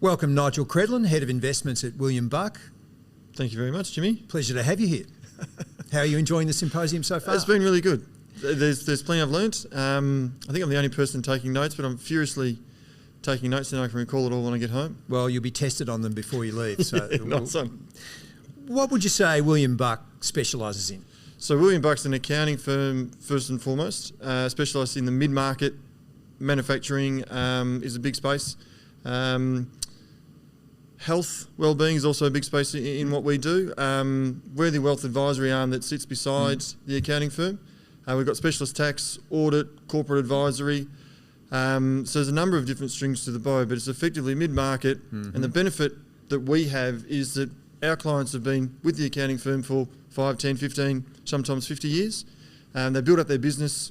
Welcome, Nigel Credlin, Head of Investments at William Buck. Thank you very much, Jimmy. Pleasure to have you here. How are you enjoying the symposium so far? It's been really good. There's plenty I've learnt. I think I'm the only person taking notes, but I'm furiously taking notes and I can recall it all when I get home. Well, you'll be tested on them before you leave. So yeah, nice one. What would you say William Buck specialises in? So William Buck's an accounting firm, first and foremost, specialised in the mid-market. Manufacturing is a big space. Health, well-being is also a big space in what we do. We're the wealth advisory arm that sits beside the accounting firm. We've got specialist tax, audit, corporate advisory. So there's a number of different strings to the bow, but it's effectively mid-market. And the benefit that we have is that our clients have been with the accounting firm for 5, 10, 15, sometimes 50 years. They build up their business.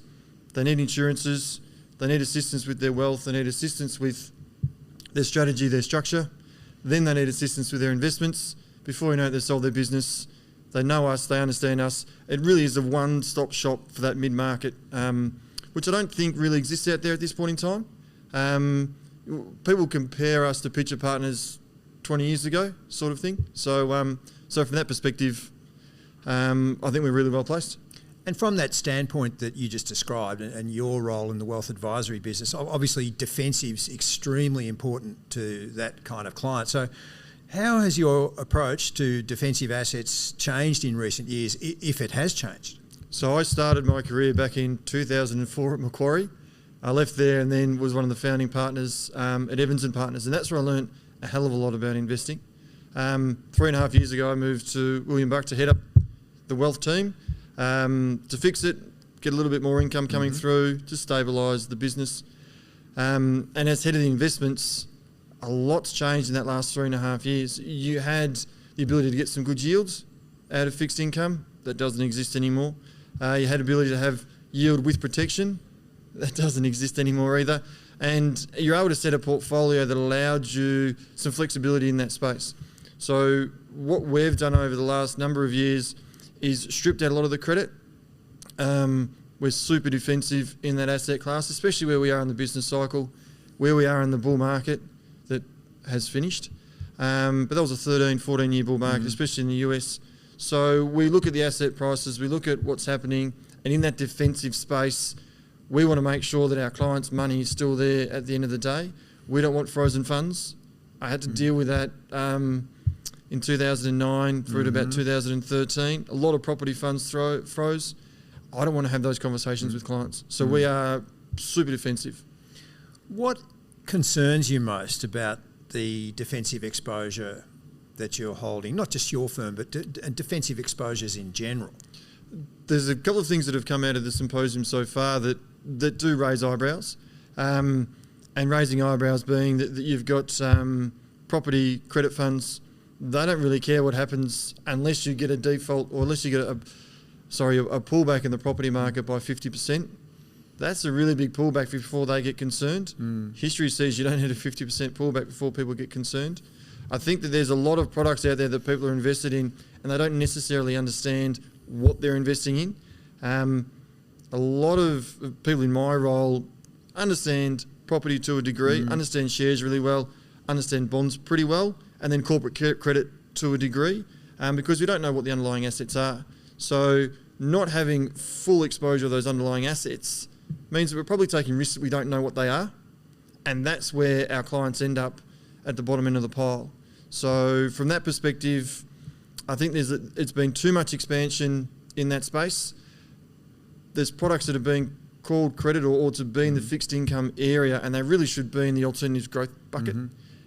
They need insurances. They need assistance with their wealth. They need assistance with their strategy, their structure. Then they need assistance with their investments. Before you know it, they've sold their business. They know us, they understand us. It really is a one-stop shop for that mid-market, which I don't think really exists out there at this point in time. People compare us to Pitcher Partners 20 years ago, sort of thing. So from that perspective, I think we're really well placed. And from that standpoint that you just described and your role in the wealth advisory business, obviously defensive's extremely important to that kind of client. So how has your approach to defensive assets changed in recent years, if it has changed? So I started my career back in 2004 at Macquarie. I left there and then was one of the founding partners at Evans & Partners, and that's where I learned a hell of a lot about investing. 3.5 years ago I moved to William Buck to head up the wealth team. To fix it, get a little bit more income coming through, to stabilise the business. And as head of the investments, a lot's changed in that last 3.5 years. You had the ability to get some good yields out of fixed income. That doesn't exist anymore. You had the ability to have yield with protection. That doesn't exist anymore either. And you're able to set a portfolio that allowed you some flexibility in that space. So what we've done over the last number of years is stripped out a lot of the credit. We're super defensive in that asset class, especially where we are in the business cycle, where we are in the bull market that has finished. But that was a 13, 14-year bull market, especially in the US. So we look at the asset prices, we look at what's happening, and in that defensive space, we want to make sure that our clients' money is still there at the end of the day. We don't want frozen funds. I had to deal with that in 2009 through to about 2013. A lot of property funds froze. I don't want to have those conversations with clients. So we are super defensive. What concerns you most about the defensive exposure that you're holding? Not just your firm, but defensive exposures in general. There's a couple of things that have come out of the symposium so far that do raise eyebrows. And raising eyebrows being that you've got property credit funds. They don't really care what happens unless you get a default or unless you get a pullback in the property market by 50%. That's a really big pullback before they get concerned. History says you don't need a 50% pullback before people get concerned. I think that there's a lot of products out there that people are invested in and they don't necessarily understand what they're investing in. A lot of people in my role understand property to a degree, understand shares really well, understand bonds pretty well, and then corporate credit to a degree, because we don't know what the underlying assets are. So not having full exposure of those underlying assets means that we're probably taking risks that we don't know what they are, and that's where our clients end up at the bottom end of the pile. So from that perspective, I think it's been too much expansion in that space. There's products that are being called credit or to be in the fixed income area, and they really should be in the alternatives growth bucket.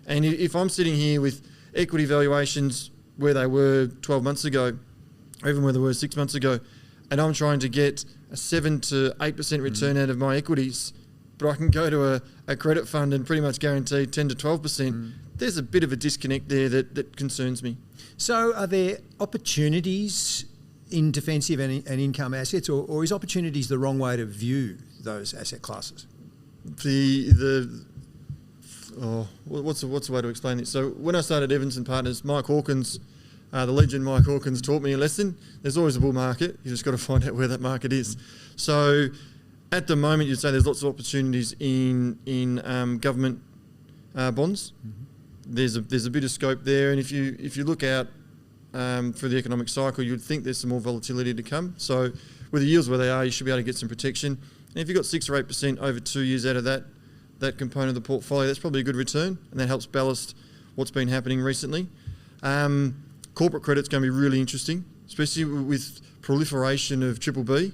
And if I'm sitting here with equity valuations where they were 12 months ago, or even where they were 6 months ago, and I'm trying to get a 7 to 8% return out of my equities, but I can go to a credit fund and pretty much guarantee 10 to 12%, there's a bit of a disconnect there that concerns me. So are there opportunities in defensive and income assets, or is opportunities the wrong way to view those asset classes? What's the way to explain this? So when I started Evans & Partners, Mike Hawkins The legend Mike Hawkins taught me a lesson. There's always a bull market. You just got to find out where that market is. So at the moment, you'd say there's lots of opportunities in government bonds. There's a bit of scope there, and if you look out through the economic cycle, you'd think there's some more volatility to come. So with the yields where they are, you should be able to get some protection. And if you've got 6 or 8% over 2 years out of that component of the portfolio, that's probably a good return, and that helps ballast what's been happening recently. Corporate credit's going to be really interesting, especially with proliferation of triple B.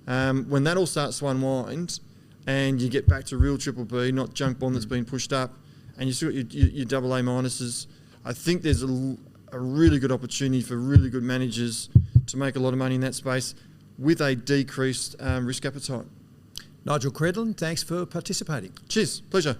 When that all starts to unwind and you get back to real triple B, not junk bond that's been pushed up, and you still got your double A minuses, I think there's a really good opportunity for really good managers to make a lot of money in that space with a decreased risk appetite. Nigel Credlin, thanks for participating. Cheers, pleasure.